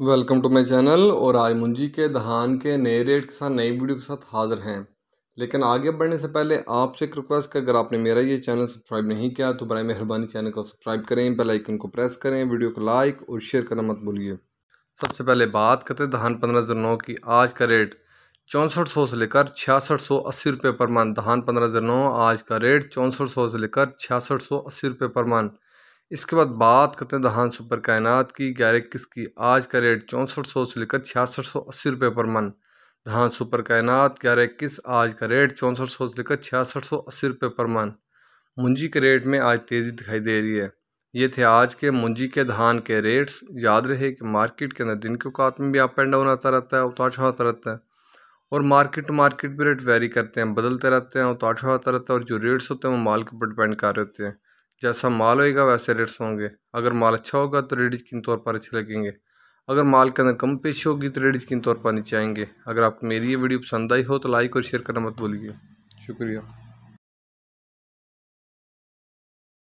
Welcome to my channel. और आज मुंजी के धान के नए रेट के साथ नई वीडियो के साथ हाजिर हैं। लेकिन आगे बढ़ने से पहले आपसे एक रिक्वेस्ट कि अगर आपने मेरा ये चैनल सब्सक्राइब नहीं किया तो बराए मेहरबानी चैनल को सब्सक्राइब करें, बेल आइकन को प्रेस करें, वीडियो को लाइक और शेयर करना मत भूलिए। सबसे पहले बात करते हैं धान 1509 की। आज का रेट 6400 से लेकर 6680 रुपये पर मन। धान 1509 आज का रेट 6400 से लेकर 6680 रुपये पर मन। इसके बाद बात करते हैं धान सुपर कायनात की 1121 की। आज का रेट 6400 से लेकर 6680 रुपये पर मन। धान सुपर कायनात 1121 आज का रेट 6400 से लेकर 6680 रुपये पर मन। मुंजी के रेट में आज तेज़ी दिखाई दे रही है। ये थे आज के मुंजी के धान के रेट्स। याद रहे कि मार्केट के अंदर दिन के औकात में भी अप एंड डाउन आता रहता है, उतार चढ़ाव आता रहता है, और मार्केट टू मार्केट भी रेट वेरी करते हैं, बदलते रहते हैं, उतार चढ़ाव आता रहता है। और जो रेट्स होते हैं वो माल के ऊपर डिपेंड कर रहे होते हैं। जैसा माल होएगा वैसे रेट्स होंगे। अगर माल अच्छा होगा तो रेट यकीनी तौर पर अच्छे लगेंगे। अगर माल के अंदर कम पेश होगी तो रेट यकीनी तौर पर नीचे आएंगे। अगर आपको मेरी ये वीडियो पसंद आई हो तो लाइक और शेयर करना मत भूलिए। शुक्रिया।